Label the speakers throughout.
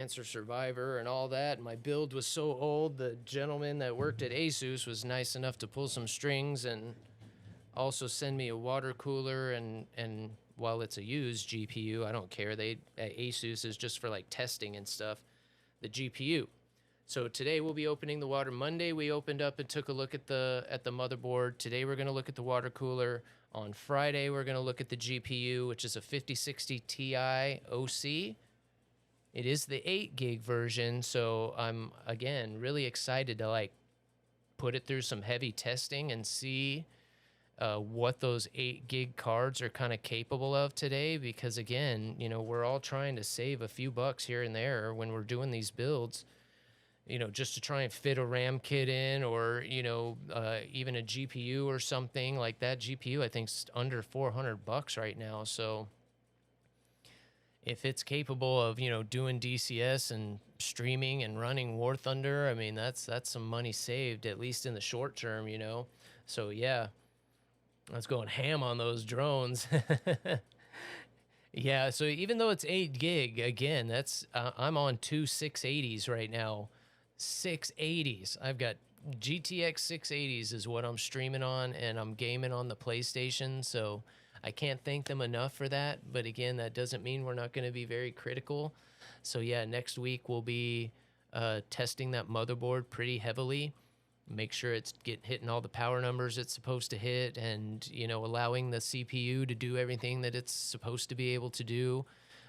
Speaker 1: Cancer survivor and all that. My build was so old, the gentleman that worked at ASUS was nice enough to pull some strings and also send me a water cooler, and while it's a used GPU, I don't care. ASUS is just for like testing and stuff, the GPU. So today we'll be opening the water. Monday we opened up and took a look at the motherboard. Today we're going to look at the water cooler. On Friday we're going to look at the GPU, which is a 5060 Ti OC. It is the 8 gig version, so I'm again really excited to like put it through some heavy testing and see what those 8 gig cards are kind of capable of today, because again, you know, we're all trying to save a few bucks here and there when we're doing these builds, you know, just to try and fit a RAM kit in, or, you know, even a GPU or something like that. GPU, I think, is under 400 bucks right now. So if it's capable of, you know, doing DCS and streaming and running War Thunder, I mean, that's some money saved, at least in the short term, you know. So yeah, let's go ham on those drones. Yeah, so even though it's 8 gig, again, that's I'm on two 680s right now. 680s. I've got GTX 680s is what I'm streaming on, and I'm gaming on the PlayStation, so I can't thank them enough for that. But again, that doesn't mean we're not going to be very critical. So yeah, next week we'll be testing that motherboard pretty heavily. Make sure it's hitting all the power numbers it's supposed to hit, and, you know, allowing the CPU to do everything that it's supposed to be able to do.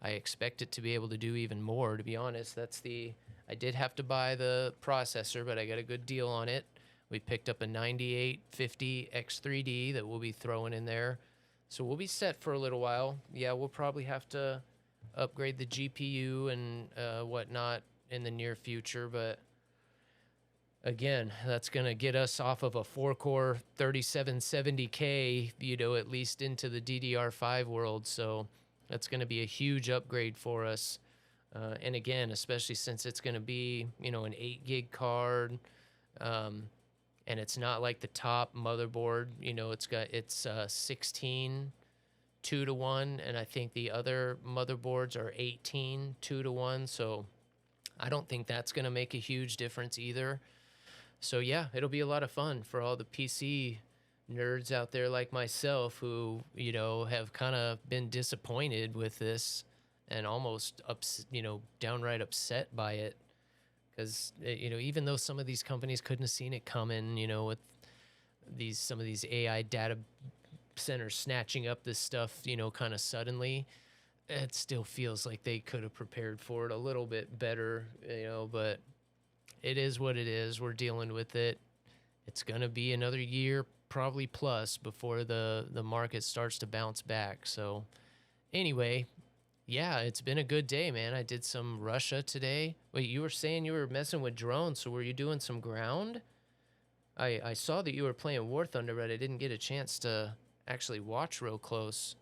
Speaker 1: I expect it to be able to do even more, to be honest. I did have to buy the processor, but I got a good deal on it. We picked up a 9850 X3D that we'll be throwing in there. So we'll be set for a little while. Yeah, we'll probably have to upgrade the GPU and whatnot in the near future, but again, that's going to get us off of a 4-core 3770K, you know, at least into the DDR5 world. So that's going to be a huge upgrade for us. And again, especially since it's going to be, you know, an 8 gig card, and it's not like the top motherboard, you know, it's 16 2-to-1, and I think the other motherboards are 18 2-to-1. So I don't think that's going to make a huge difference either. So yeah, it'll be a lot of fun for all the PC nerds out there like myself who, you know, have kind of been disappointed with this and almost you know, downright upset by it, because, you know, even though some of these companies couldn't have seen it coming, you know, with some of these AI data centers snatching up this stuff, you know, kind of suddenly, it still feels like they could have prepared for it a little bit better, you know. But it is what it is. We're dealing with it. It's gonna be another year, probably plus, before the market starts to bounce back. So anyway, yeah, it's been a good day, man. I did some Russia today. Wait, you were saying you were messing with drones, so were you doing some ground? I saw that you were playing War Thunder, but I didn't get a chance to actually watch real close.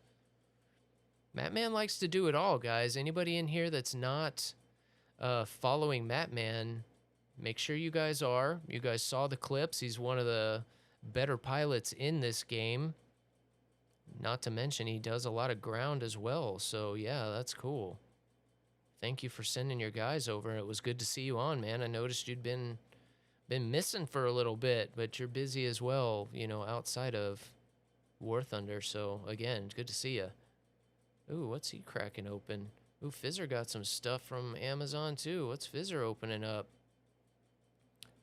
Speaker 1: Mattman likes to do it all, guys. Anybody in here that's not following Mattman, make sure you guys are. You guys saw the clips. He's one of the better pilots in this game. Not to mention, he does a lot of ground as well. So yeah, that's cool. Thank you for sending your guys over. It was good to see you on, man. I noticed you'd been missing for a little bit, but you're busy as well, you know, outside of War Thunder. So again, it's good to see you. Ooh, what's he cracking open? Ooh, Fizzer got some stuff from Amazon too. What's Fizzer opening up?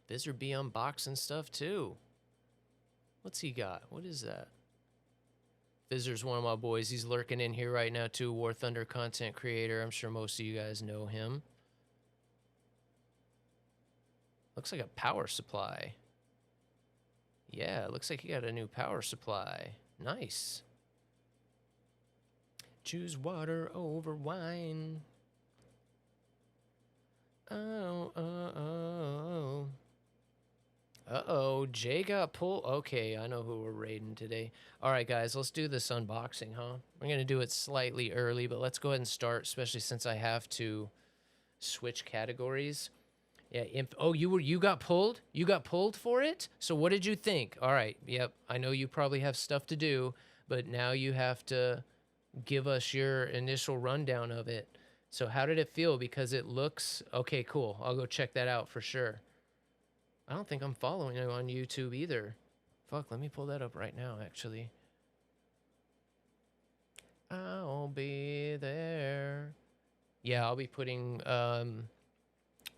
Speaker 1: Fizzer be unboxing stuff too. What's he got? What is that? Fizzer's one of my boys. He's lurking in here right now too. War Thunder content creator. I'm sure most of you guys know him. Looks like a power supply. Yeah, looks like he got a new power supply. Nice. Choose water over wine. Oh. Uh-oh, Jay got pulled. Okay, I know who we're raiding today. All right, guys, let's do this unboxing, huh? We're going to do it slightly early, but let's go ahead and start, especially since I have to switch categories. Yeah, oh, you got pulled? You got pulled for it? So what did you think? All right, yep, I know you probably have stuff to do, but now you have to give us your initial rundown of it. So how did it feel? Because it looks okay. Cool. I'll go check that out for sure. I don't think I'm following you on YouTube either. Fuck, let me pull that up right now, actually. I'll be there. Yeah, I'll be putting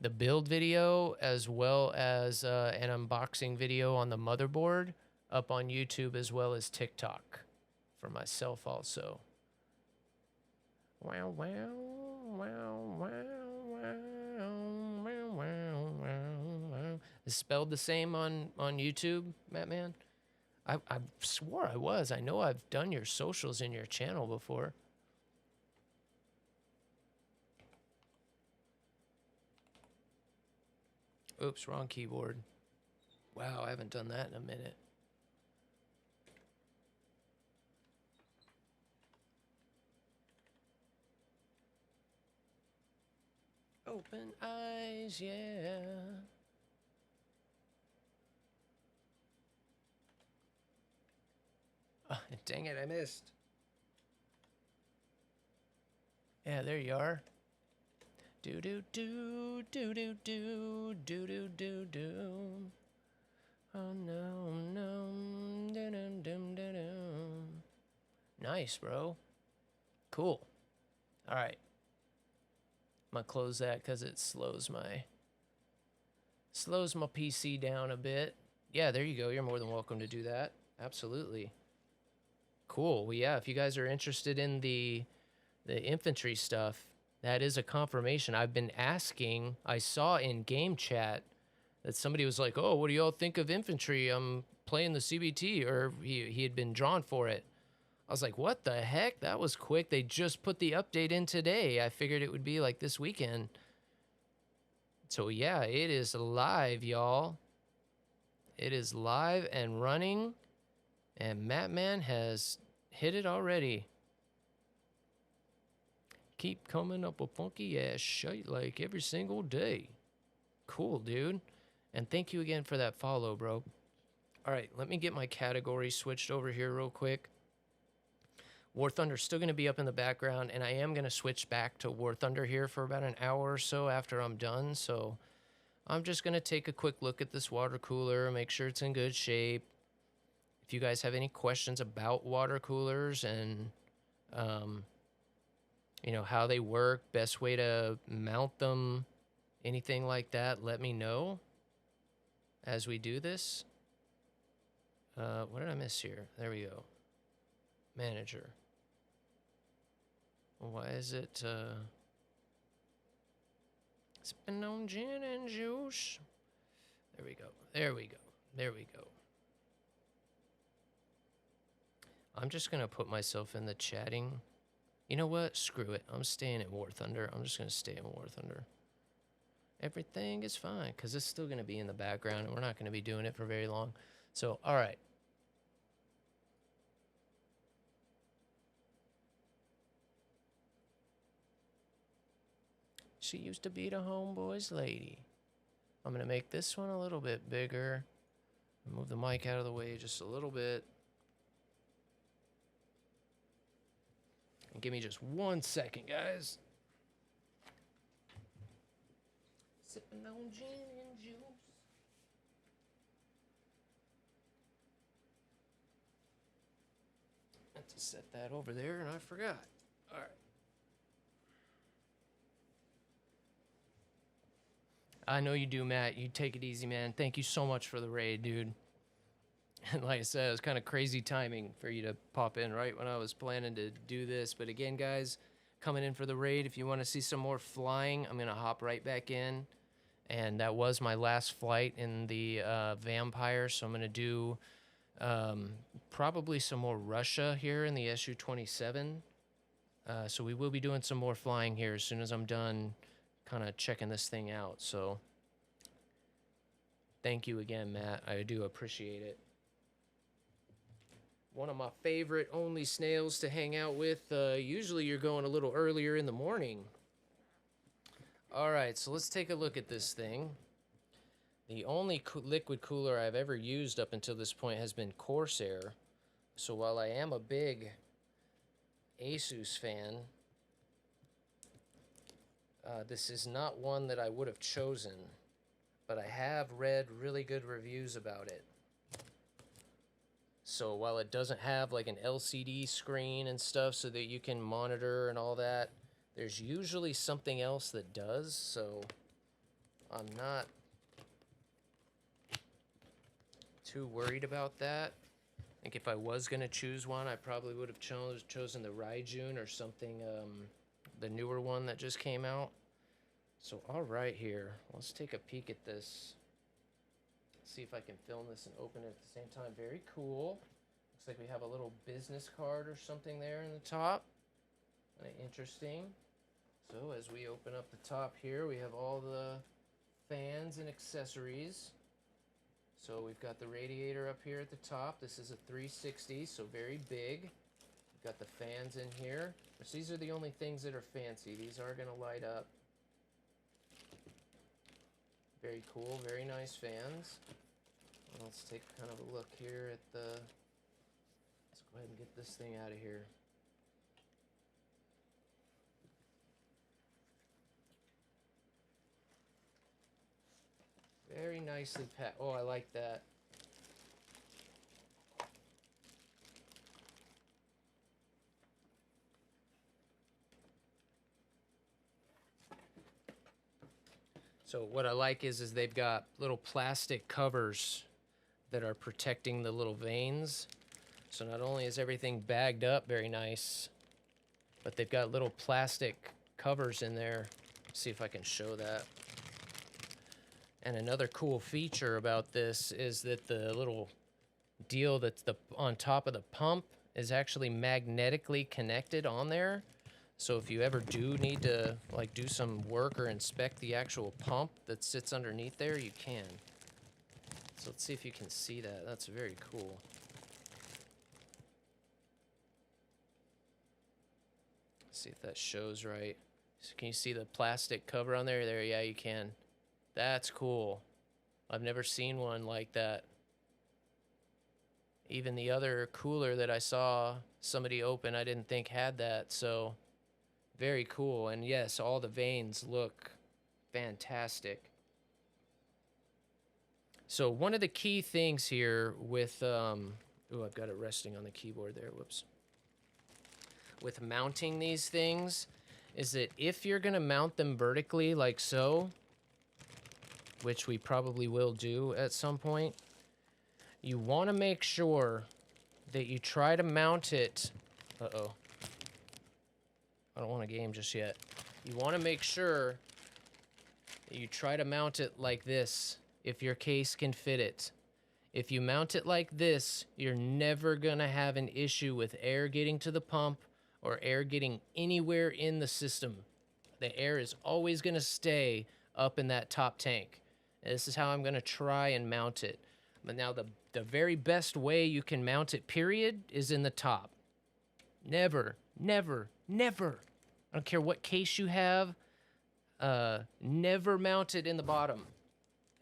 Speaker 1: the build video as well as an unboxing video on the motherboard up on YouTube as well as TikTok for myself also. Wow, wow, wow, wow, wow, wow, wow, wow. Is spelled the same on YouTube, Mattman? I swore I was. I know I've done your socials in your channel before. Oops, wrong keyboard. Wow, I haven't done that in a minute. Open eyes, yeah. Oh, dang it, I missed. Yeah, there you are. Do do do do do do do do do do. Oh no no do do do do do. Nice, bro. Cool. All right. I'm gonna close that because it slows my PC down a bit. Yeah, there you go. You're more than welcome to do that. Absolutely. Cool. Well, yeah, if you guys are interested in the infantry stuff, that is a confirmation. I've been asking. I saw in game chat that somebody was like, "Oh, what do y'all think of infantry? I'm playing the CBT," or he had been drawn for it. I was like, "What the heck? That was quick. They just put the update in today. I figured it would be like this weekend." So yeah, it is live, y'all. It is live and running, and Mattman has hit it already. Keep coming up with funky ass shit like every single day. Cool, dude. And thank you again for that follow, bro. All right, let me get my category switched over here real quick. War Thunder's still going to be up in the background, and I am going to switch back to War Thunder here for about an hour or so after I'm done. So I'm just going to take a quick look at this water cooler, make sure it's in good shape. If you guys have any questions about water coolers and you know, how they work, best way to mount them, anything like that, let me know as we do this. What did I miss here? There we go. Manager. Why is it sipping on gin and juice? There we go. There we go. There we go. I'm just going to put myself in the chatting. You know what? Screw it. I'm staying in War Thunder. I'm just going to stay in War Thunder. Everything is fine because it's still going to be in the background and we're not going to be doing it for very long. So, all right. She used to be the homeboy's lady. I'm going to make this one a little bit bigger. Move the mic out of the way just a little bit. And give me just 1 second, guys. Sipping on gin and juice. Meant to set that over there and I forgot. All right. I know you do, Matt. You take it easy, man. Thank you so much for the raid, dude. And like I said, it was kind of crazy timing for you to pop in right when I was planning to do this. But again, guys, coming in for the raid, if you want to see some more flying, I'm going to hop right back in. And that was my last flight in the Vampire. So I'm going to do probably some more Russia here in the Su-27. So we will be doing some more flying here as soon as I'm done kind of checking this thing out. So thank you again, Matt. I do appreciate it. One of my favorite only snails to hang out with. Usually you're going a little earlier in the morning. All right, so let's take a look at this thing. The only liquid cooler I've ever used up until this point has been Corsair. So while I am a big ASUS fan, This is not one that I would have chosen, but I have read really good reviews about it. So while it doesn't have like an LCD screen and stuff so that you can monitor and all that, there's usually something else that does, so I'm not too worried about that. I think if I was going to choose one, I probably would have chosen the Raijun or something, the newer one that just came out. So, all right here, let's take a peek at this. See if I can film this and open it at the same time. Very cool. Looks like we have a little business card or something there in the top. Interesting. So as we open up the top here, we have all the fans and accessories. So we've got the radiator up here at the top. This is a 360, so very big. We've got the fans in here. Which these are the only things that are fancy. These are going to light up. Very cool, very nice fans. Let's take kind of a look here at the... Let's go ahead and get this thing out of here. Very nicely packed. Oh, I like that. So what I like is they've got little plastic covers that are protecting the little vanes. So not only is everything bagged up very nice, but they've got little plastic covers in there. Let's see if I can show that. And another cool feature about this is that the little deal that's on top of the pump is actually magnetically connected on there. So if you ever do need to like do some work or inspect the actual pump that sits underneath there, you can. So let's see if you can see that. That's very cool. Let's see if that shows right. So can you see the plastic cover on there? There, yeah, you can. That's cool. I've never seen one like that. Even the other cooler that I saw somebody open, I didn't think had that, so very cool. And yes, all the vanes look fantastic. So one of the key things here with, ooh, I've got it resting on the keyboard there, whoops. With mounting these things is that if you're gonna mount them vertically like so, which we probably will do at some point, you wanna make sure that you try to mount it, uh-oh. I don't want to game just yet. You want to make sure that you try to mount it like this if your case can fit it. If you mount it like this, you're never going to have an issue with air getting to the pump or air getting anywhere in the system. The air is always going to stay up in that top tank. And this is how I'm going to try and mount it. But now the very best way you can mount it, period, is in the top. Never, never, never. I don't care what case you have. Never mount it in the bottom.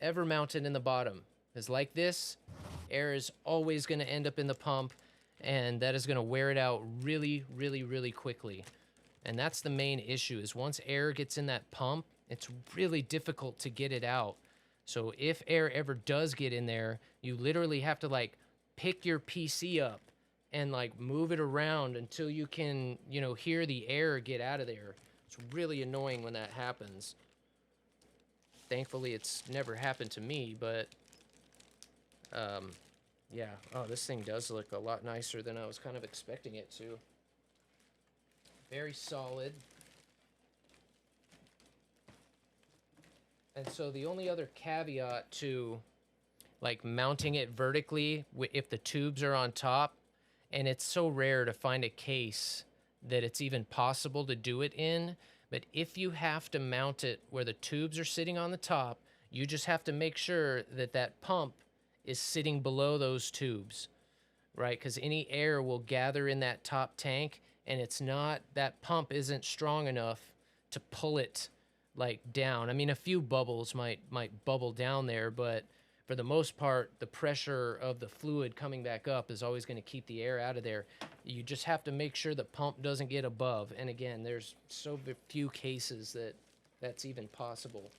Speaker 1: Ever mount it in the bottom. Because like this, air is always going to end up in the pump, and that is going to wear it out really, really, really quickly. And that's the main issue, is once air gets in that pump, it's really difficult to get it out. So if air ever does get in there, you literally have to like pick your PC up and like move it around until you can, you know, hear the air get out of there. It's really annoying when that happens. Thankfully, it's never happened to me, but yeah. Oh, this thing does look a lot nicer than I was kind of expecting it to. Very solid. And so the only other caveat to like mounting it vertically, if the tubes are on top, and it's so rare to find a case that it's even possible to do it in, but if you have to mount it where the tubes are sitting on the top, you just have to make sure that that pump is sitting below those tubes, right? Because any air will gather in that top tank, and it's not, that pump isn't strong enough to pull it like down. I mean, a few bubbles might bubble down there, but for the most part, the pressure of the fluid coming back up is always going to keep the air out of there. You just have to make sure the pump doesn't get above. And again, there's so few cases that that's even possible.